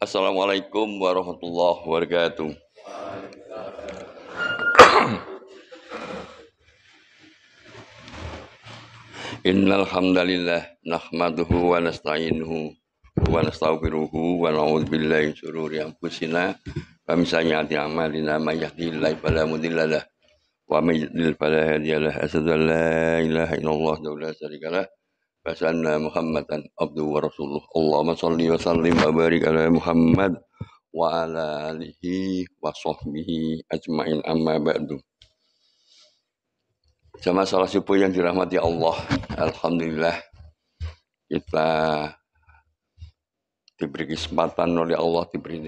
Assalamualaikum warahmatullahi wabarakatuh. Innal hamdalillah nahmaduhu wa nasta'inuhu wa nastaghfiruhu wa na'udzu billahi min syururi anfusina wa min sayyiati a'malina may yahdihillahu fala mudilla lahu wa may yudlil fala hadiya lahu asyhadu an la ilaha illallah wa la syarika lahu wa asyhadu anna muhammadan abduhu wa rasuluh. Allahumma shalli wa sallim wa barik ala Muhammad wa ala alihi wa sahbihi ajmain amma ba'du. Jamaah salat subuh yang dirahmati Allah, alhamdulillah kita diberi kesempatan oleh Allah, diberi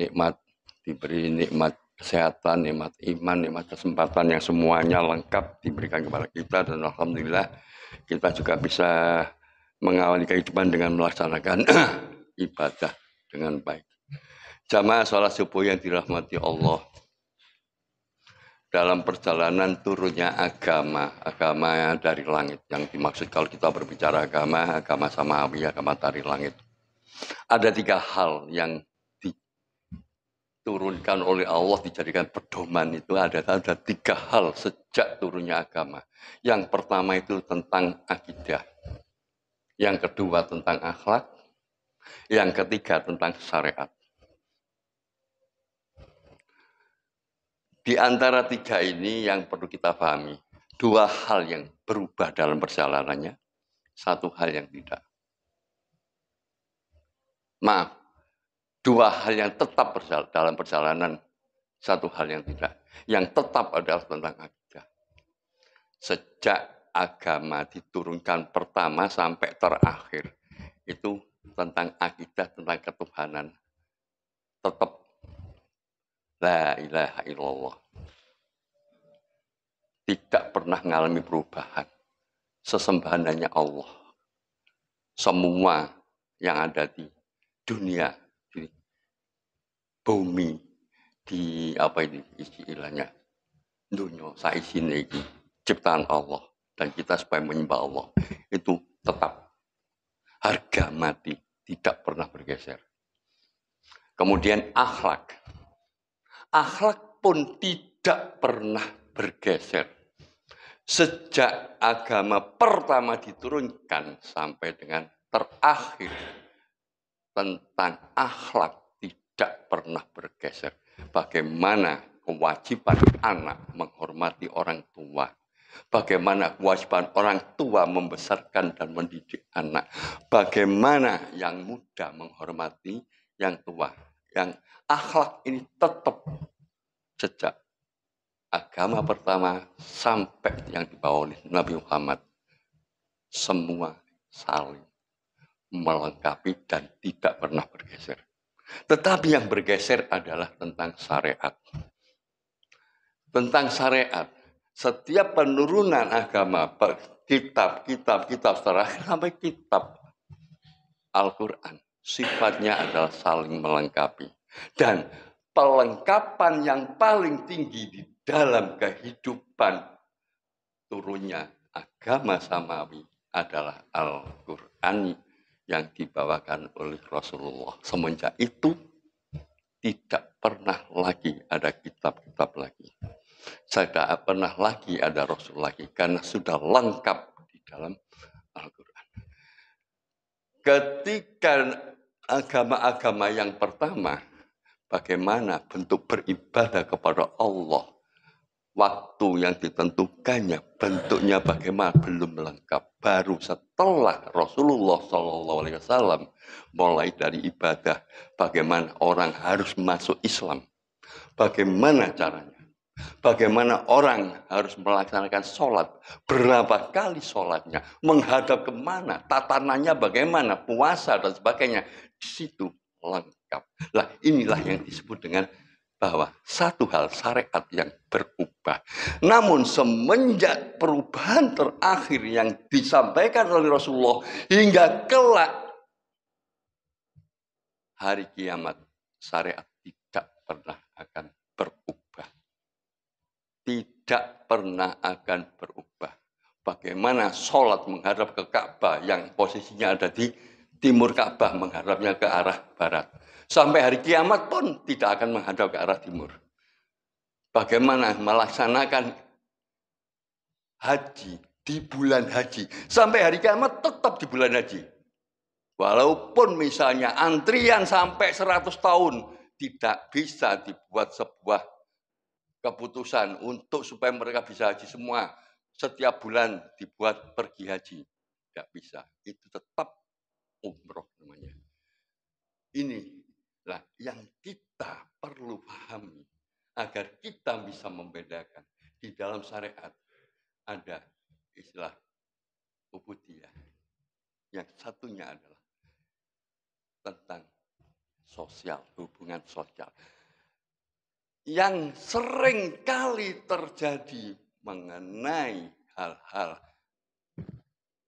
nikmat kesehatan, nikmat iman, nikmat kesempatan yang semuanya lengkap diberikan kepada kita, dan alhamdulillah kita juga bisa mengawali kehidupan dengan melaksanakan ibadah dengan baik. Jamaah salat subuh yang dirahmati Allah, dalam perjalanan turunnya agama dari langit, yang dimaksud kalau kita berbicara agama samawi, agama dari langit. Ada 3 hal yang diturunkan oleh Allah, dijadikan pedoman. Itu ada 3 hal sejak turunnya agama. Yang pertama itu tentang akidah, yang kedua tentang akhlak, yang ketiga tentang syariat. Di antara 3 ini yang perlu kita pahami, 2 hal yang berubah dalam perjalanannya, 1 hal yang tidak. Maaf, 2 hal yang tetap dalam perjalanan, 1 hal yang tidak. Yang tetap adalah tentang akidah. Sejak agama diturunkan pertama sampai terakhir, itu tentang akidah, tentang ketuhanan. Tetap la ilaha illallah. Tidak pernah mengalami perubahan. Sesembahan hanya Allah. Semua yang ada di dunia, di bumi, di apa ini istilahnya, dunia saisine ini ciptaan Allah, dan kita supaya menyembah Allah itu tetap harga mati, tidak pernah bergeser. Kemudian akhlak pun tidak pernah bergeser sejak agama pertama diturunkan sampai dengan terakhir. Tentang akhlak tidak pernah bergeser. Bagaimana kewajiban anak menghormati orang tua, bagaimana kewajiban orang tua membesarkan dan mendidik anak, bagaimana yang muda menghormati yang tua. Yang akhlak ini tetap sejak agama pertama sampai yang dibawa oleh Nabi Muhammad, semua saling melengkapi dan tidak pernah bergeser. Tetapi yang bergeser adalah tentang syariat. Tentang syariat, setiap penurunan agama, kitab terakhir sampai kitab Al-Quran, sifatnya adalah saling melengkapi. Dan pelengkapan yang paling tinggi di dalam kehidupan turunnya agama samawi adalah Al-Quran yang dibawakan oleh Rasulullah. Semenjak itu tidak pernah lagi ada kitab-kitab lagi. Tidak pernah lagi ada Rasul lagi, karena sudah lengkap di dalam Al-Quran. Ketika agama-agama yang pertama, bagaimana bentuk beribadah kepada Allah, waktu yang ditentukannya, bentuknya bagaimana, belum lengkap. Baru setelah Rasulullah SAW mulai dari ibadah, bagaimana orang harus masuk Islam, bagaimana caranya, bagaimana orang harus melaksanakan sholat, berapa kali sholatnya, menghadap kemana, tatanannya bagaimana, puasa dan sebagainya. Di situ lengkap. Lah, inilah yang disebut dengan bahwa 1 hal syariat yang berubah. Namun semenjak perubahan terakhir yang disampaikan oleh Rasulullah hingga kelak hari kiamat, syariat tidak pernah akan berubah. Tidak pernah akan berubah. Bagaimana sholat menghadap ke Ka'bah yang posisinya ada di timur Ka'bah, menghadapnya ke arah barat. Sampai hari kiamat pun tidak akan menghadap ke arah timur. Bagaimana melaksanakan haji di bulan haji. Sampai hari kiamat tetap di bulan haji. Walaupun misalnya antrian sampai 100 tahun, tidak bisa dibuat sebuah keputusan untuk supaya mereka bisa haji semua. Setiap bulan dibuat pergi haji. Tidak bisa. Itu tetap umroh namanya. Inilah yang kita perlu pahami agar kita bisa membedakan. Di dalam syariat ada istilah ubudiyah. Yang satunya adalah tentang sosial, hubungan sosial. Yang sering kali terjadi mengenai hal-hal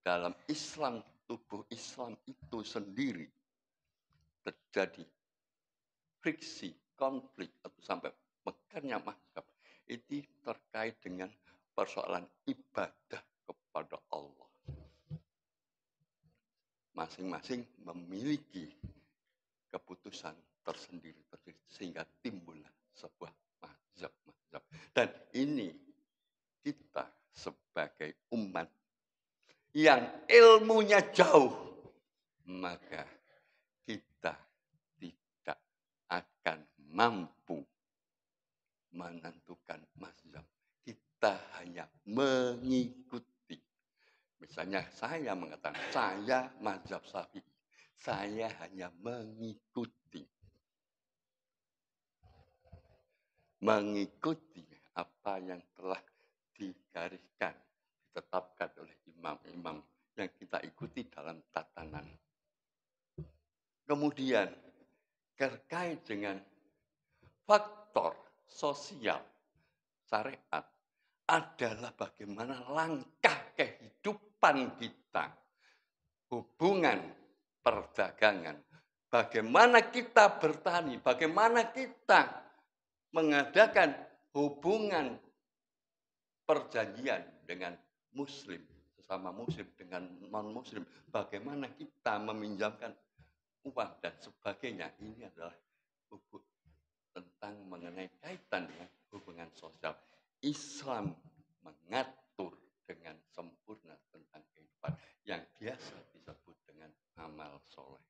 dalam Islam, tubuh Islam itu sendiri terjadi friksi, konflik, atau sampai mekarnya mazhab. Itu terkait dengan persoalan ibadah kepada Allah. Masing-masing memiliki keputusan tersendiri sehingga timbullah sebuah mazhab. Dan ini kita sebagai umat yang ilmunya jauh, maka kita tidak akan mampu menentukan mazhab. Kita hanya mengikuti. Misalnya saya mengatakan, saya mazhab Syafi'i. Saya hanya mengikuti. Mengikuti apa yang telah digariskan, ditetapkan oleh imam-imam yang kita ikuti dalam tatanan. Kemudian terkait dengan faktor sosial syariat adalah bagaimana langkah kehidupan kita, hubungan perdagangan, bagaimana kita bertani, bagaimana kita mengadakan hubungan perjanjian dengan muslim, sesama muslim dengan non-muslim, bagaimana kita meminjamkan uang dan sebagainya. Ini adalah tentang mengenai kaitan dengan hubungan sosial. Islam mengatur dengan sempurna tentang kehidupan yang biasa disebut dengan amal soleh.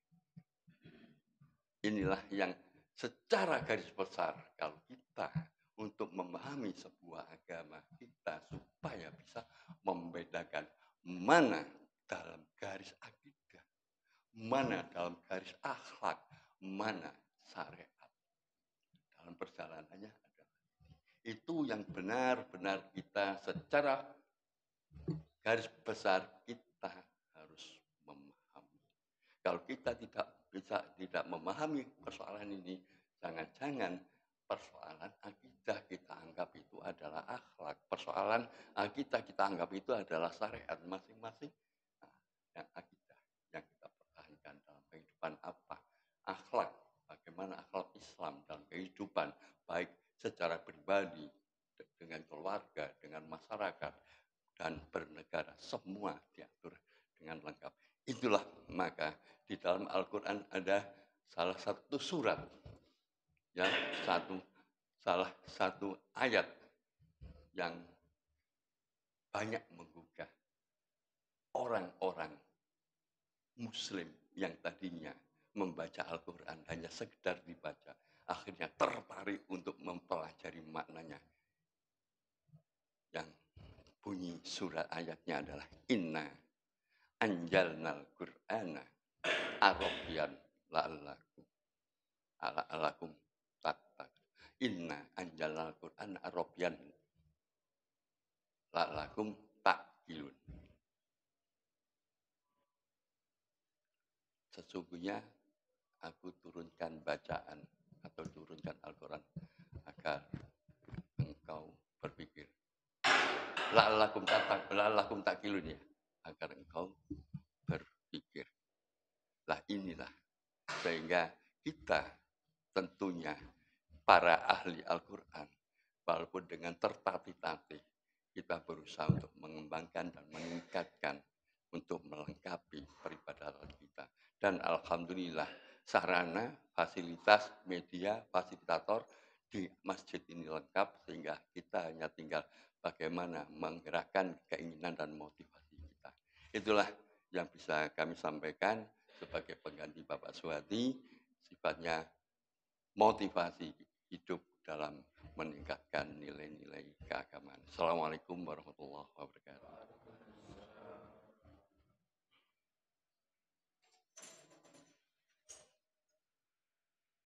Inilah yang secara garis besar kalau kita untuk memahami sebuah agama kita supaya bisa membedakan mana dalam garis akidah, mana dalam garis akhlak, mana syariat. Dalam perjalanannya adalah itu yang benar-benar kita secara garis besar kita harus memahami. Kalau kita tidak memahami persoalan ini, jangan-jangan persoalan akidah kita anggap itu adalah akhlak, persoalan akidah kita anggap itu adalah syariat. Masing-masing yang akidah yang kita pertahankan dalam kehidupan apa, akhlak, bagaimana akhlak Islam dalam kehidupan baik secara pribadi dengan keluarga, dengan masyarakat dan bernegara, semua diatur dengan lengkap. Itulah maka di dalam Al-Quran ada salah satu surat, ya, salah satu ayat yang banyak menggugah orang-orang Muslim yang tadinya membaca Al-Quran hanya sekedar dibaca, akhirnya tertarik untuk mempelajari maknanya. Yang bunyi surat ayatnya adalah Inna anjalnal Qur'ana Arabian la'allakum tattaqun. Inna anjalnal Qur'ana Arabian la'allakum taqilun. Sesungguhnya aku turunkan bacaan atau turunkan Al-Quran agar engkau berpikir. La'allakum taqilun, ya, agar engkau berpikir. Lah inilah sehingga kita tentunya para ahli Al-Quran walaupun dengan tertatih-tatih kita berusaha untuk mengembangkan dan meningkatkan untuk melengkapi peribadatan kita. Dan alhamdulillah sarana, fasilitas, media, fasilitator di masjid ini lengkap, sehingga kita hanya tinggal bagaimana menggerakkan keinginan dan motivasi kita. Itulah yang bisa kami sampaikan sebagai pengganti Bapak Suhadi, sifatnya motivasi hidup dalam meningkatkan nilai-nilai keagamaan. Assalamualaikum warahmatullahi wabarakatuh.